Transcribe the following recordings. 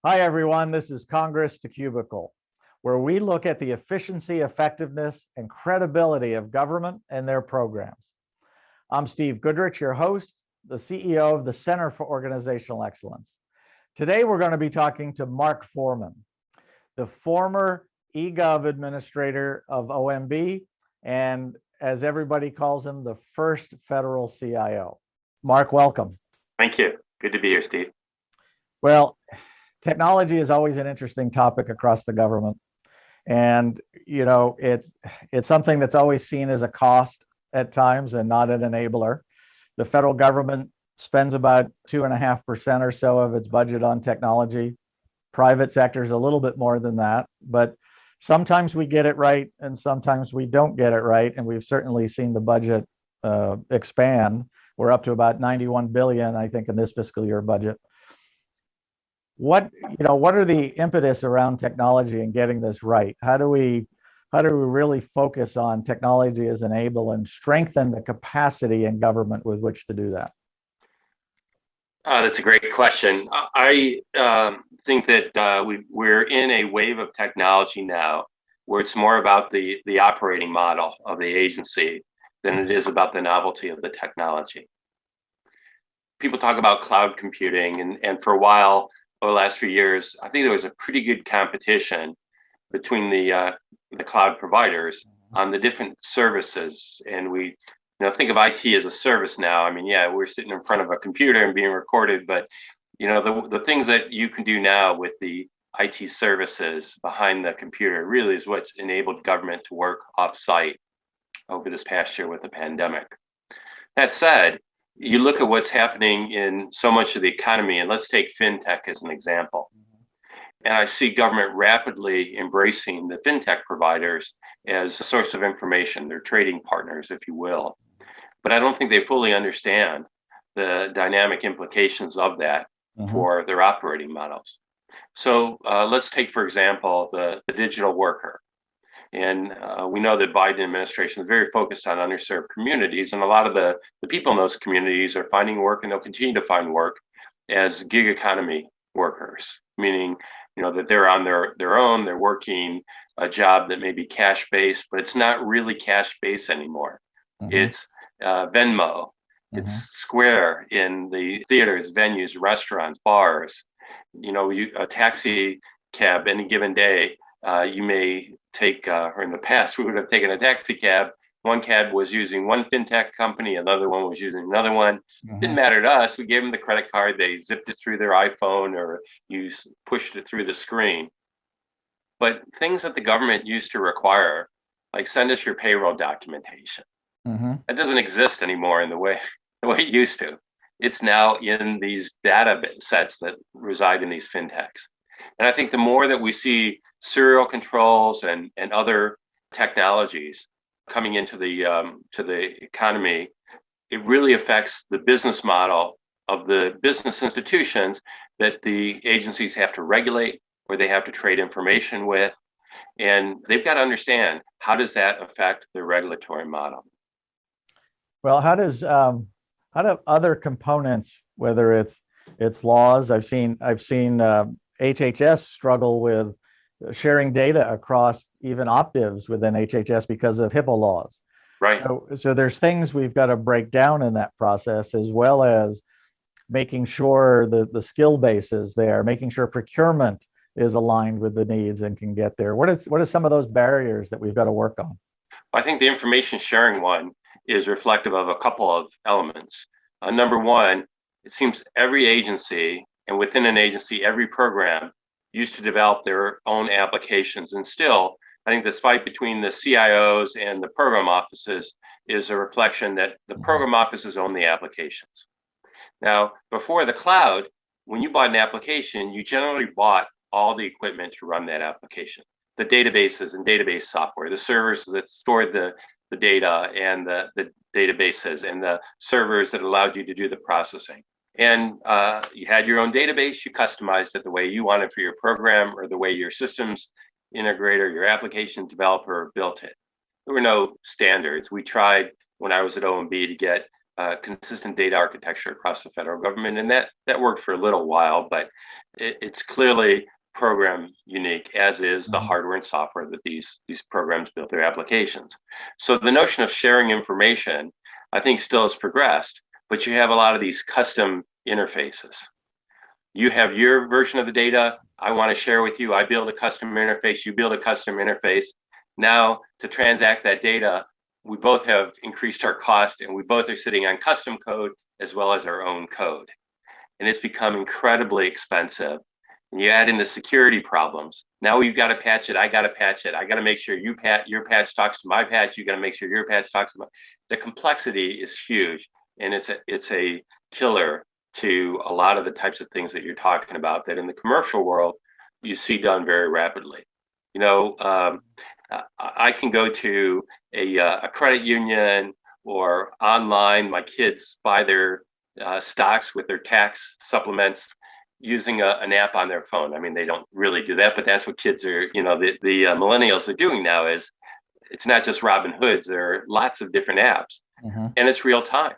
Hi, everyone. This is Congress to Cubicle, where we look at the efficiency, effectiveness, and credibility of government and their programs. I'm Steve Goodrich, your host, the CEO of the Center for Organizational Excellence. Today, we're going to be talking to Mark Forman, the former eGov administrator of OMB, and as everybody calls him, the first federal CIO. Mark, welcome. Thank you. Good to be here, Steve. Well, technology is always an interesting topic across the government. And, it's something that's always seen as a cost at times and not an enabler. The federal government spends about 2.5% or so of its budget on technology. Private sector is a little bit more than that, but sometimes we get it right and sometimes we don't get it right. And we've certainly seen the budget expand. We're up to about 91 billion, I think, in this fiscal year budget. What are the impetus around technology and getting this right? How do we really focus on technology as an enabler and strengthen the capacity in government with which to do that? That's a great question. I think that we're in a wave of technology now where it's more about the operating model of the agency than it is about the novelty of the technology. People talk about cloud computing, and for a while, over the last few years, I think there was a pretty good competition between the cloud providers on the different services. And we think of IT as a service now. I mean, yeah, we're sitting in front of a computer and being recorded, but the things that you can do now with the IT services behind the computer really is what's enabled government to work off-site over this past year with the pandemic. That said, you look at what's happening in so much of the economy, and let's take fintech as an example. And I see government rapidly embracing the fintech providers as a source of information, their trading partners, if you will. But I don't think they fully understand the dynamic implications of that for their operating models. So let's take, for example, the digital worker. And we know that Biden administration is very focused on underserved communities, and a lot of the people in those communities are finding work, and they'll continue to find work as gig economy workers, meaning that they're on their own, they're working a job that may be cash based, but it's not really cash based anymore. It's Venmo, it's Square in the theaters, venues, restaurants, bars. A taxi cab any given day. You may take, or in the past, we would have taken a taxi cab. One cab was using one fintech company, another one was using another one. Didn't matter to us. We gave them the credit card. They zipped it through their iPhone or pushed it through the screen. But things that the government used to require, like send us your payroll documentation, that doesn't exist anymore in the way it used to. It's now in these data sets that reside in these fintechs. And I think the more that we see serial controls and other technologies coming into the economy, it really affects the business model of the business institutions that the agencies have to regulate or they have to trade information with. And they've got to understand, how does that affect their regulatory model? Well, how do other components, whether it's laws, I've seen HHS struggle with sharing data across even optives within HHS because of HIPAA laws. Right. So there's things we've got to break down in that process, as well as making sure the skill base is there, making sure procurement is aligned with the needs and can get there. What are some of those barriers that we've got to work on? I think the information sharing one is reflective of a couple of elements. Number one, it seems every agency, and within an agency, every program used to develop their own applications. And still, I think this fight between the CIOs and the program offices is a reflection that the program offices own the applications. Now, before the cloud, when you bought an application, you generally bought all the equipment to run that application, the databases and database software, the servers that stored the data and the databases, and the servers that allowed you to do the processing. And you had your own database, you customized it the way you wanted for your program or the way your systems integrator, your application developer built it. There were no standards. We tried, when I was at OMB, to get consistent data architecture across the federal government, and that worked for a little while, but it's clearly program unique, as is the hardware and software that these programs build their applications. So the notion of sharing information, I think, still has progressed, but you have a lot of these custom interfaces. You have your version of the data I want to share with you. I build a custom interface, you build a custom interface. Now, to transact that data, we both have increased our cost, and we both are sitting on custom code as well as our own code. And it's become incredibly expensive. And you add in the security problems. Now we've got to patch it. I got to patch it. I got to make sure your patch talks to my patch. You got to make sure your patch talks to my. The complexity is huge, and it's a killer to a lot of the types of things that you're talking about that in the commercial world you see done very rapidly. You know, I can go to a credit union or online. My kids buy their stocks with their tax supplements using an app on their phone. I mean, they don't really do that, but that's what kids are, you know, the millennials are doing now. Is it's not just Robin Hoods. There are lots of different apps, and it's real time.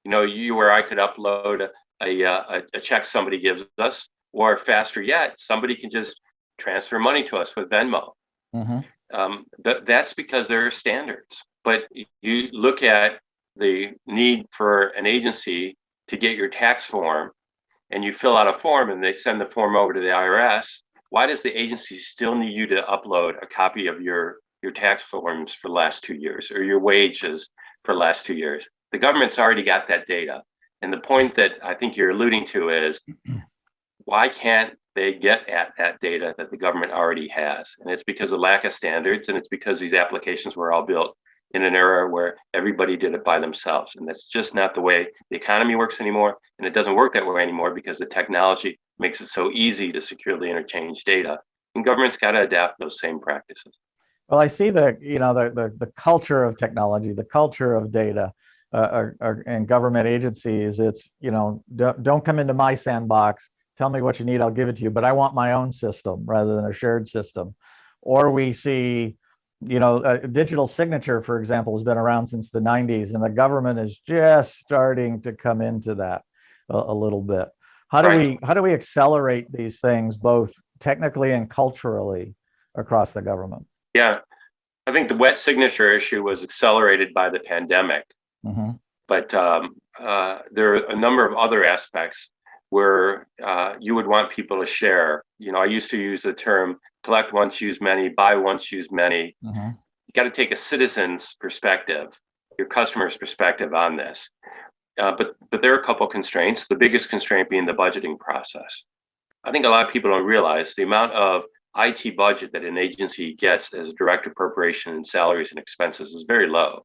You know, where I could upload a check somebody gives us, or faster yet, somebody can just transfer money to us with Venmo. That's because there are standards. But you look at the need for an agency to get your tax form, and you fill out a form and they send the form over to the IRS. Why does the agency still need you to upload a copy of your tax forms for the last 2 years, or your wages for the last 2 years? The government's already got that data. And the point that I think you're alluding to is, why can't they get at that data that the government already has? And it's because of lack of standards, and it's because these applications were all built in an era where everybody did it by themselves. And that's just not the way the economy works anymore. And it doesn't work that way anymore because the technology makes it so easy to securely interchange data. And government's got to adapt those same practices. Well, I see the culture of technology, the culture of data, and government agencies. It's, don't come into my sandbox. Tell me what you need, I'll give it to you. But I want my own system rather than a shared system. Or we see, a digital signature, for example, has been around since the 90s, and the government is just starting to come into that a little bit. How do we accelerate these things both technically and culturally across the government? Yeah, I think the wet signature issue was accelerated by the pandemic. But there are a number of other aspects where you would want people to share. I used to use the term collect once, use many, buy once, use many. You got to take a citizen's perspective, your customer's perspective on this. But there are a couple of constraints, the biggest constraint being the budgeting process. I think a lot of people don't realize the amount of IT budget that an agency gets as a direct appropriation in salaries and expenses is very low.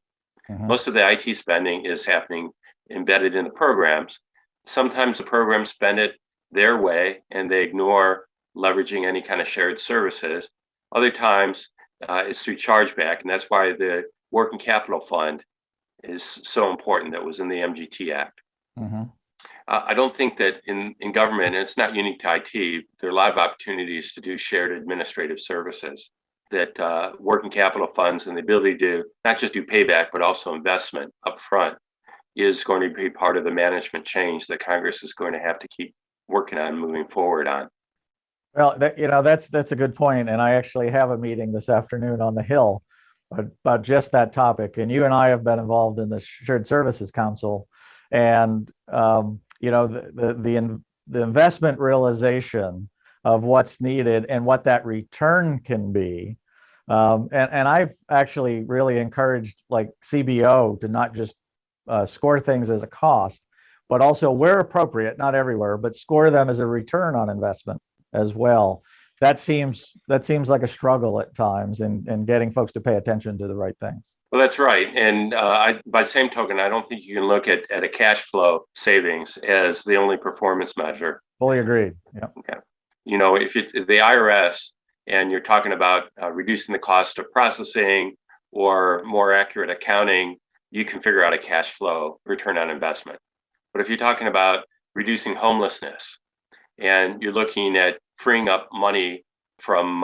Most of the IT spending is happening embedded in the programs. Sometimes the programs spend it their way and they ignore leveraging any kind of shared services. Other times it's through chargeback, and that's why the working capital fund is so important that was in the MGT Act. I don't think that in government, and it's not unique to IT, there are a lot of opportunities to do shared administrative services, that working capital funds and the ability to not just do payback, but also investment up front is going to be part of the management change that Congress is going to have to keep working on moving forward on. Well, that's a good point. And I actually have a meeting this afternoon on the Hill about just that topic. And you and I have been involved in the Shared Services Council, and the investment realization of what's needed and what that return can be. And I've actually really encouraged like CBO to not just score things as a cost, but also where appropriate, not everywhere, but score them as a return on investment as well. That seems like a struggle at times in getting folks to pay attention to the right things. Well, that's right. And by the same token, I don't think you can look at a cash flow savings as the only performance measure. Fully agreed. Yeah. Okay. If it's the IRS and you're talking about reducing the cost of processing or more accurate accounting, you can figure out a cash flow return on investment. But if you're talking about reducing homelessness and you're looking at freeing up money from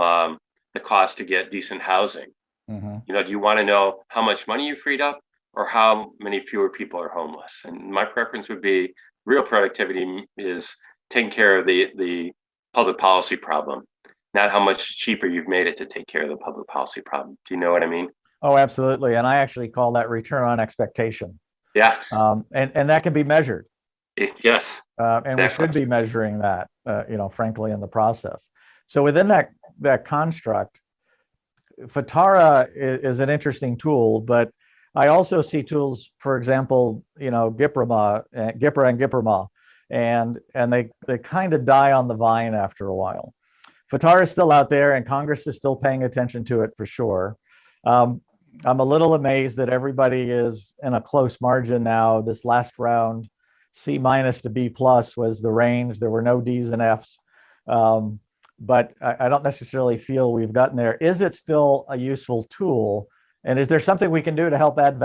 the cost to get decent housing, do you want to know how much money you freed up, or how many fewer people are homeless. And my preference would be real productivity is taking care of the public policy problem, not how much cheaper you've made it to take care of the public policy problem. Do you know what I mean? Oh, absolutely. And I actually call that return on expectation. Yeah. And that can be measured. Yes. And we should be measuring that, frankly, in the process. So within that construct, Fatara is an interesting tool, but I also see tools, for example, Giprama, Gipra and Giprama, and they kind of die on the vine after a while. Fatara is still out there, and Congress is still paying attention to it for sure. I'm a little amazed that everybody is in a close margin now. This last round, C- to B+ was the range. There were no Ds and Fs. But I don't necessarily feel we've gotten there. Is it still a useful tool? And is there something we can do to help add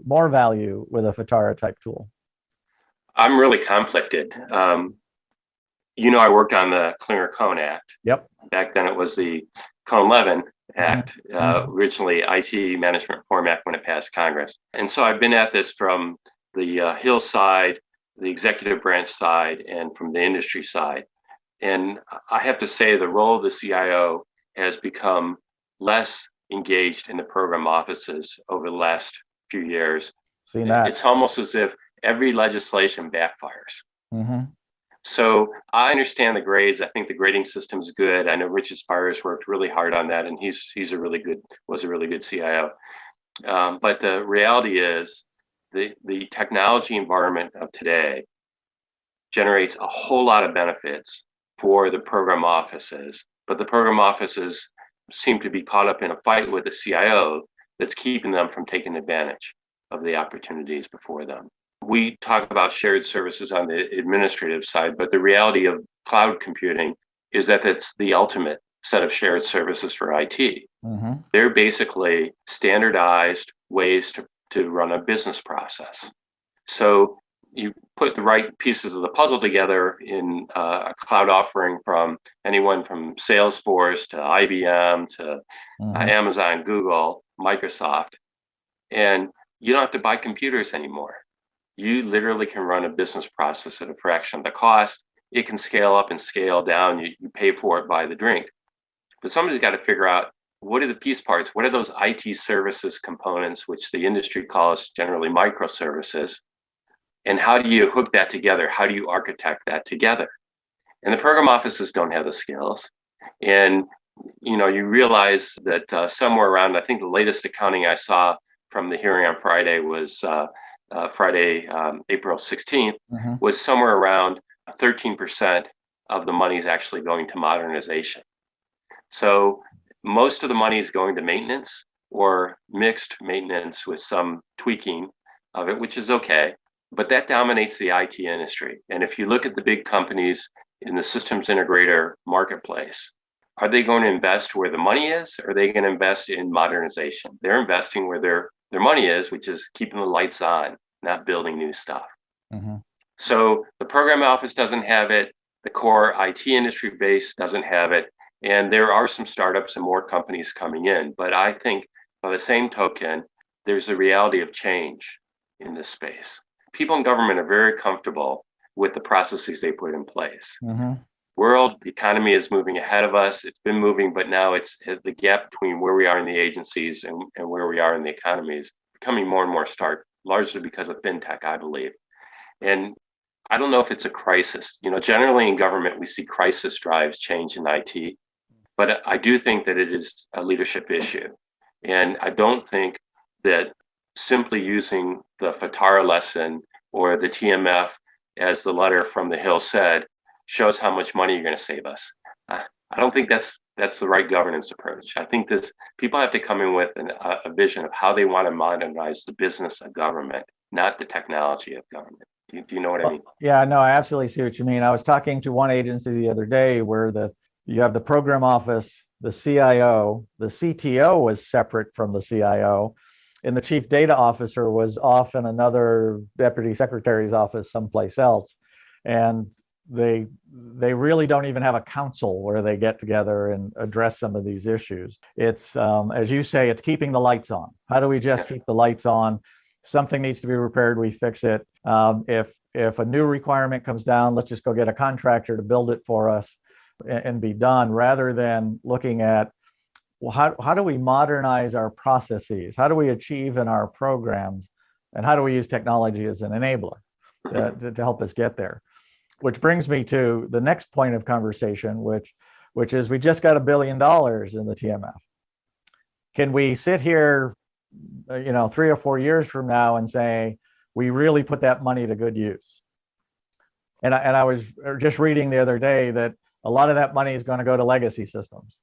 more value with a Fatara type tool? I'm really conflicted. I worked on the Cleaner Cone Act. Yep. Back then it was the Cone 11 Act, originally IT Management Reform Act when it passed Congress. And so I've been at this from the Hill side, the executive branch side, and from the industry side. And I have to say the role of the CIO has become less engaged in the program offices over the last few years. Seen that. It's almost as if every legislation backfires. Mm-hmm. So I understand the grades. I think the grading system is good. I know Rich Aspires worked really hard on that, and was a really good CIO. But the reality is the technology environment of today generates a whole lot of benefits for the program offices, but the program offices seem to be caught up in a fight with the CIO that's keeping them from taking advantage of the opportunities before them. We talk about shared services on the administrative side, but the reality of cloud computing is that it's the ultimate set of shared services for IT. Mm-hmm. They're basically standardized ways to run a business process. So you put the right pieces of the puzzle together in a cloud offering from anyone from Salesforce to IBM to Amazon, Google, Microsoft, and you don't have to buy computers anymore. You literally can run a business process at a fraction of the cost. It can scale up and scale down. You pay for it by the drink. But somebody's got to figure out, what are the piece parts? What are those IT services components, which the industry calls generally microservices? And how do you hook that together? How do you architect that together? And the program offices don't have the skills. And you realize that somewhere around, I think the latest accounting I saw from the hearing on Friday was Friday, April 16th, was somewhere around 13% of the money is actually going to modernization. So most of the money is going to maintenance or mixed maintenance with some tweaking of it, which is okay. But that dominates the IT industry. And if you look at the big companies in the systems integrator marketplace, are they going to invest where the money is? Or are they going to invest in modernization? They're investing where their money is, which is keeping the lights on, not building new stuff. So the program office doesn't have it. The core IT industry base doesn't have it. And there are some startups and more companies coming in. But I think by the same token, there's the reality of change in this space. People in government are very comfortable with the processes they put in place. The economy is moving ahead of us. It's been moving, but now it's the gap between where we are in the agencies and where we are in the economy is becoming more and more stark, largely because of fintech, I believe. And I don't know if it's a crisis. Generally in government, we see crisis drives change in IT, but I do think that it is a leadership issue. And I don't think that simply using the Fatara lesson or the TMF, as the letter from the Hill said, shows how much money you're going to save us. I don't think that's the right governance approach. I think people have to come in with a vision of how they want to modernize the business of government, not the technology of government. Do you know what I mean? Yeah, no, I absolutely see what you mean. I was talking to one agency the other day where you have the program office, the CIO, the CTO was separate from the CIO, and the chief data officer was off in another deputy secretary's office someplace else. And they really don't even have a council where they get together and address some of these issues. It's, as you say, it's keeping the lights on. How do we just keep the lights on? Something needs to be repaired, we fix it. If a new requirement comes down, let's just go get a contractor to build it for us and be done, rather than looking at, well, how do we modernize our processes? How do we achieve in our programs? And how do we use technology as an enabler to help us get there? Which brings me to the next point of conversation, which is we just got $1 billion in the TMF. Can we sit here, 3 or 4 years from now and say, we really put that money to good use? And I was just reading the other day that a lot of that money is going to go to legacy systems.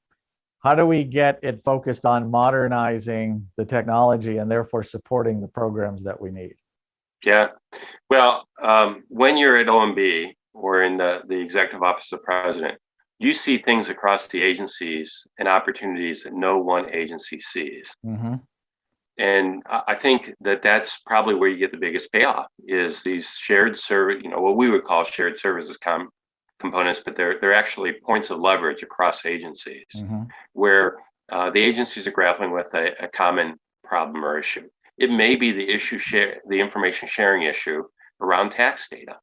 How do we get it focused on modernizing the technology and therefore supporting the programs that we need? Yeah. Well, when you're at OMB or in the Executive Office of the President, you see things across the agencies and opportunities that no one agency sees. Mm-hmm. And I think that that's probably where you get the biggest payoff, is these shared service, what we would call shared services components, but they're actually points of leverage across agencies, mm-hmm. where the agencies are grappling with a common problem or issue. It may be the information sharing issue around tax data.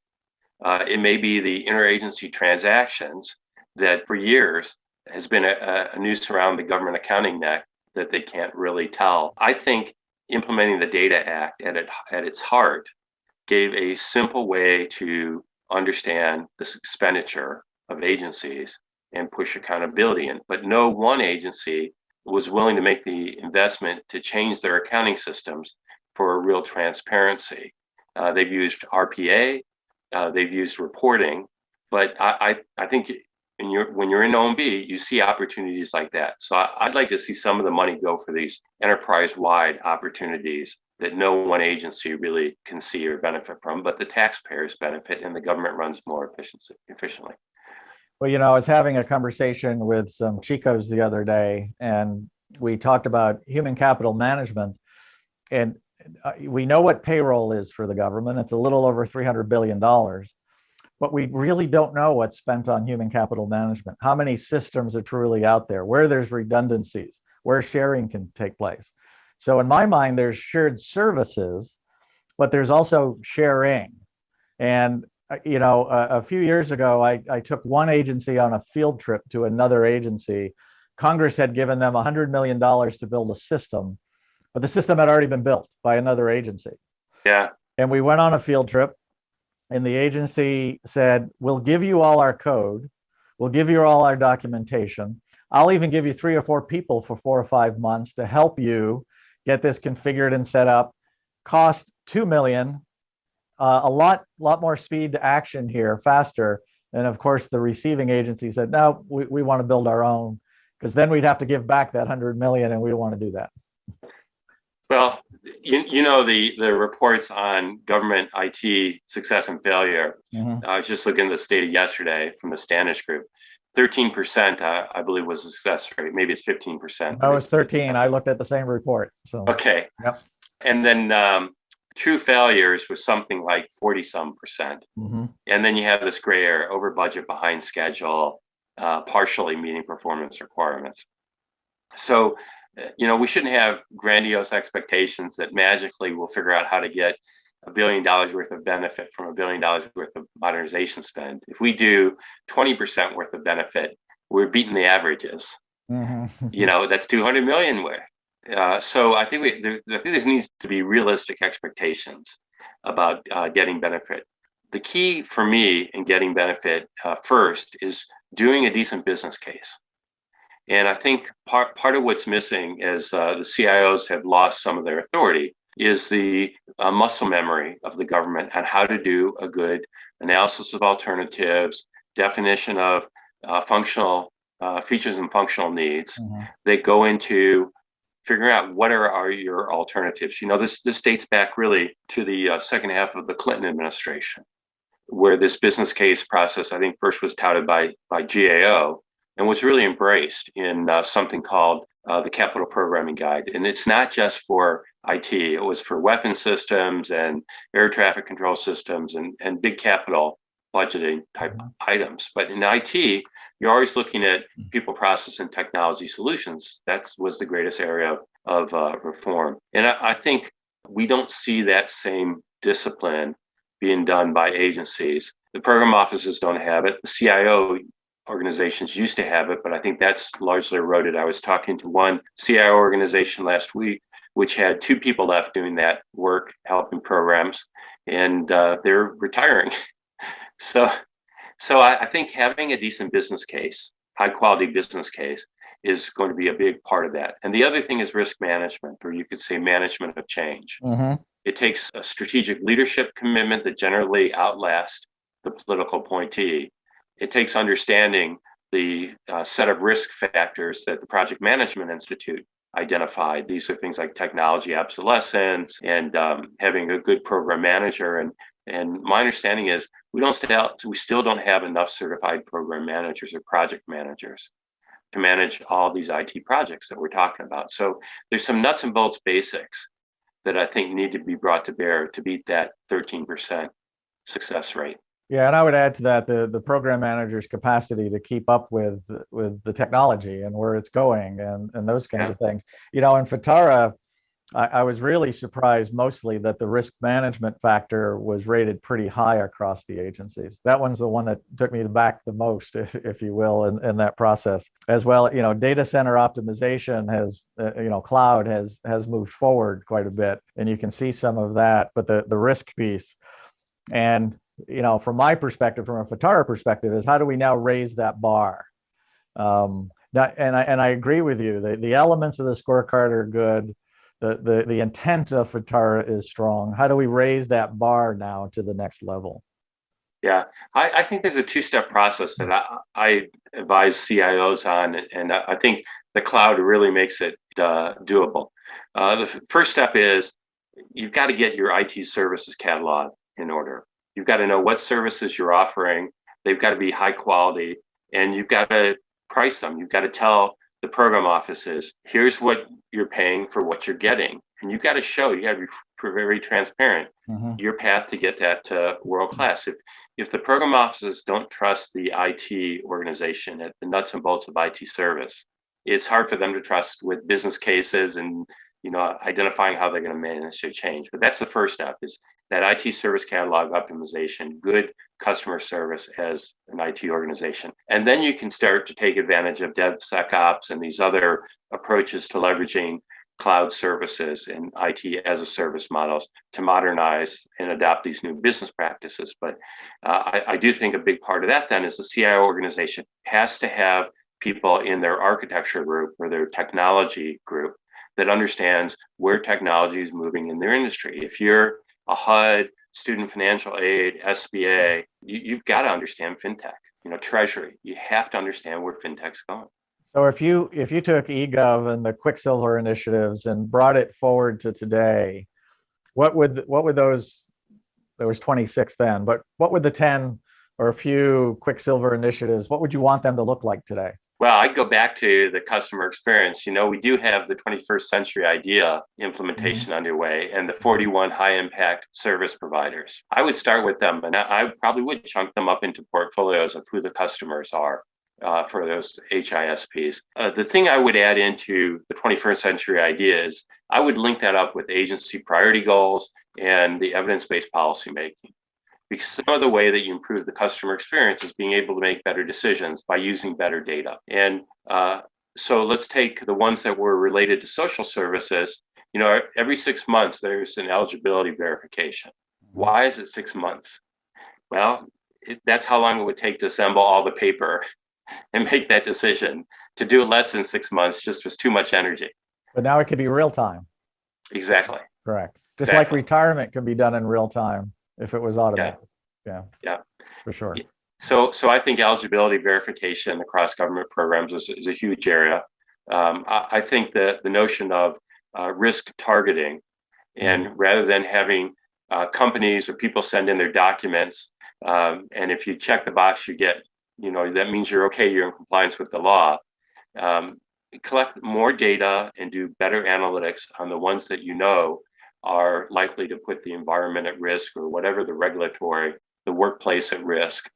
It may be the interagency transactions that for years has been a noose around the government accounting neck that they can't really tell. I think implementing the Data Act at its heart gave a simple way to understand this expenditure of agencies and push accountability in. But no one agency was willing to make the investment to change their accounting systems for real transparency. They've used RPA, they've used reporting, but I think when you're in OMB, you see opportunities like that. So I'd like to see some of the money go for these enterprise-wide opportunities that no one agency really can see or benefit from, but the taxpayers benefit and the government runs more efficiently. Well, I was having a conversation with some Chicos the other day, and we talked about human capital management. And we know what payroll is for the government. It's a little over $300 billion. But we really don't know what's spent on human capital management, how many systems are truly out there, where there's redundancies, where sharing can take place. So in my mind, there's shared services, but there's also sharing. And, a few years ago, I took one agency on a field trip to another agency. Congress had given them $100 million to build a system, but the system had already been built by another agency. Yeah. And we went on a field trip. And the agency said, we'll give you all our code. We'll give you all our documentation. I'll even give you 3 or 4 people for 4 or 5 months to help you get this configured and set up. Cost $2 million, a lot more speed to action here, faster. And of course, the receiving agency said, no, we want to build our own, because then we'd have to give back that $100 million, and we don't want to do that. Well, the reports on government IT success and failure. Mm-hmm. I was just looking at this data yesterday from the Standish Group. 13%, I believe, was a success rate. Maybe it's 15%. Oh, it's 13. I looked at the same report. So okay. Yep. And then true failures was something like 40-some%. Mm-hmm. And then you have this gray area: over budget, behind schedule, partially meeting performance requirements. So we shouldn't have grandiose expectations that magically we'll figure out how to get $1 billion worth of benefit from $1 billion worth of modernization spend. If we do 20% worth of benefit, we're beating the averages. Mm-hmm. That's 200 million worth. So I think there needs to be realistic expectations about getting benefit. The key for me in getting benefit first is doing a decent business case. And I think part of what's missing is the CIOs have lost some of their authority, is the muscle memory of the government on how to do a good analysis of alternatives, definition of functional features and functional needs. Mm-hmm. They go into figuring out what are your alternatives. This dates back really to the second half of the Clinton administration, where this business case process, I think, first was touted by GAO, and was really embraced in something called the Capital Programming Guide. And it's not just for IT, it was for weapon systems and air traffic control systems and big capital budgeting type items. But in IT, you're always looking at people, process, and technology solutions. That was the greatest area of reform. And I think we don't see that same discipline being done by agencies. The program offices don't have it. The CIO organizations used to have it, but I think that's largely eroded. I was talking to one CIO organization last week, which had 2 people left doing that work, helping programs, and they're retiring. So, I think having a decent business case, high quality business case, is going to be a big part of that. And the other thing is risk management, or you could say management of change. Mm-hmm. It takes a strategic leadership commitment that generally outlasts the political appointee. It takes understanding the set of risk factors that the Project Management Institute identified. These are things like technology obsolescence and having a good program manager. And my understanding is we still don't have enough certified program managers or project managers to manage all these IT projects that we're talking about. So there's some nuts and bolts basics that I think need to be brought to bear to beat that 13% success rate. Yeah, and I would add to that the program manager's capacity to keep up with the technology and where it's going and those kinds of things. In FITARA, I was really surprised mostly that the risk management factor was rated pretty high across the agencies. That one's the one that took me back the most, if you will, in that process. As well, data center optimization has, cloud has moved forward quite a bit, and you can see some of that. But the risk piece, and from my perspective, from a FITARA perspective, is how do we now raise that bar? And I agree with you. The elements of the scorecard are good. The intent of FITARA is strong. How do we raise that bar now to the next level? Yeah, I think there's a 2-step process that I advise CIOs on, and I think the cloud really makes it doable. The first step is you've got to get your IT services catalog in order. You've got to know what services you're offering. They've got to be high quality, and you've got to price them. You've got to tell the program offices, here's what you're paying for what you're getting. And you've got to show, you got to be very transparent, your path to get that to world class. If the program offices don't trust the IT organization at the nuts and bolts of IT service, it's hard for them to trust with business cases and identifying how they're going to manage their change. But that's the first step, is that IT service catalog optimization, good customer service as an IT organization. And then you can start to take advantage of DevSecOps and these other approaches to leveraging cloud services and IT as a service models to modernize and adopt these new business practices. But I do think a big part of that then is the CIO organization has to have people in their architecture group or their technology group that understands where technology is moving in their industry. If you're a HUD, student financial aid, SBA, you've got to understand fintech, treasury. You have to understand where fintech's going. So if you took eGov and the Quicksilver initiatives and brought it forward to today, what would those, there was 26 then, but what would the 10 or a few Quicksilver initiatives, what would you want them to look like today? Well, I'd go back to the customer experience. We do have the 21st Century Idea implementation underway and the 41 high impact service providers. I would start with them, and I probably would chunk them up into portfolios of who the customers are for those HISPs. The thing I would add into the 21st Century Idea is I would link that up with agency priority goals and the evidence-based policymaking. Because some of the way that you improve the customer experience is being able to make better decisions by using better data. And so let's take the ones that were related to social services. Every 6 months, there's an eligibility verification. Why is it 6 months? Well, that's how long it would take to assemble all the paper and make that decision. To do it less than 6 months just was too much energy. But now it could be real time. Exactly. Correct. Just like retirement can be done in real time if it was automated. Yeah, for sure. So I think eligibility verification across government programs is a huge area. I think that the notion of risk targeting, and rather than having companies or people send in their documents, and if you check the box, you get, that means you're okay, you're in compliance with the law. Collect more data and do better analytics on the ones that are likely to put the environment at risk or whatever the workplace at risk.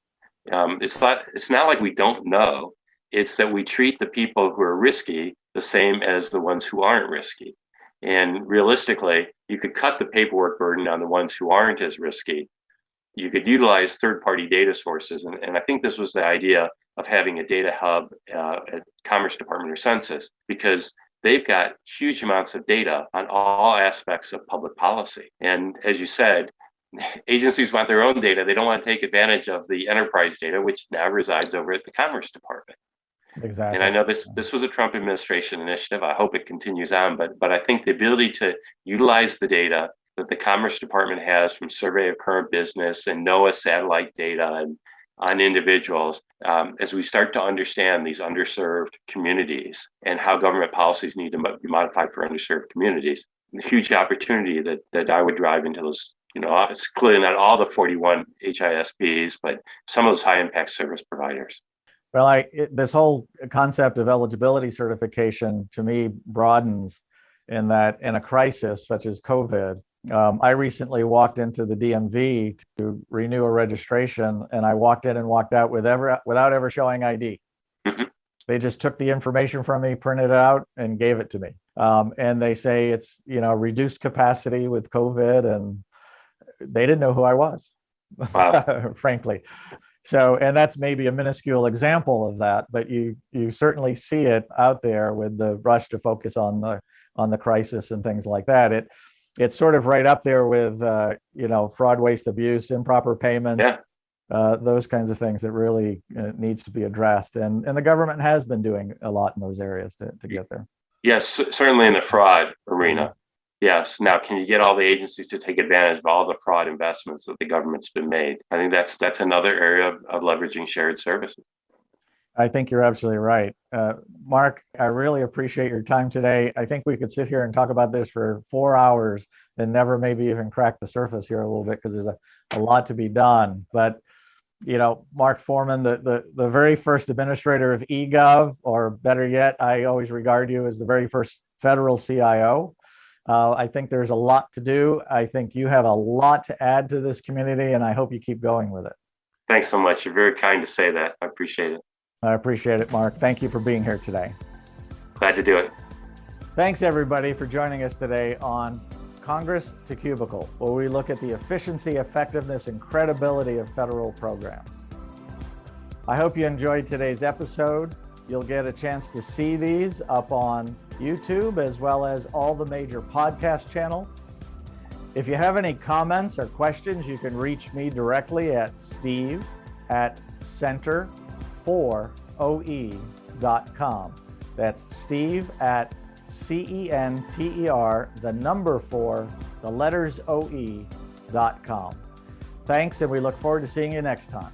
It's not like we don't know. It's that we treat the people who are risky the same as the ones who aren't risky. And realistically, you could cut the paperwork burden on the ones who aren't as risky. You could utilize third-party data sources. And I think this was the idea of having a data hub at Commerce Department or Census, because they've got huge amounts of data on all aspects of public policy. And as you said, agencies want their own data. They don't want to take advantage of the enterprise data, which now resides over at the Commerce Department. Exactly. And I know this was a Trump administration initiative. I hope it continues on, but I think the ability to utilize the data that the Commerce Department has from Survey of Current Business and NOAA satellite data and on individuals, as we start to understand these underserved communities and how government policies need to be modified for underserved communities, a huge opportunity that I would drive into those. It's clearly not all the 41 HISPs, but some of those high impact service providers. Well, this whole concept of eligibility certification to me broadens in that in a crisis such as COVID. I recently walked into the DMV to renew a registration, and I walked in and walked out without ever showing ID. Mm-hmm. They just took the information from me, printed it out, and gave it to me. And they say it's reduced capacity with COVID, and they didn't know who I was, wow. frankly. So, and that's maybe a minuscule example of that, but you certainly see it out there with the rush to focus on the crisis and things like that. It's sort of right up there with fraud, waste, abuse, improper payments, those kinds of things that really needs to be addressed. And the government has been doing a lot in those areas to get there. Yes, certainly in the fraud arena. Yes. Now, can you get all the agencies to take advantage of all the fraud investments that the government's been made? I think that's another area of leveraging shared services. I think you're absolutely right. Mark, I really appreciate your time today. I think we could sit here and talk about this for 4 hours and never maybe even crack the surface here a little bit, because there's a lot to be done. But, Mark Forman, the very first administrator of eGov, or better yet, I always regard you as the very first federal CIO. I think there's a lot to do. I think you have a lot to add to this community, and I hope you keep going with it. Thanks so much. You're very kind to say that. I appreciate it. I appreciate it, Mark. Thank you for being here today. Glad to do it. Thanks, everybody, for joining us today on Congress to Cubicle, where we look at the efficiency, effectiveness, and credibility of federal programs. I hope you enjoyed today's episode. You'll get a chance to see these up on YouTube, as well as all the major podcast channels. If you have any comments or questions, you can reach me directly at steve@center4oe.com. That's steve@center4oe.com. Thanks, and we look forward to seeing you next time.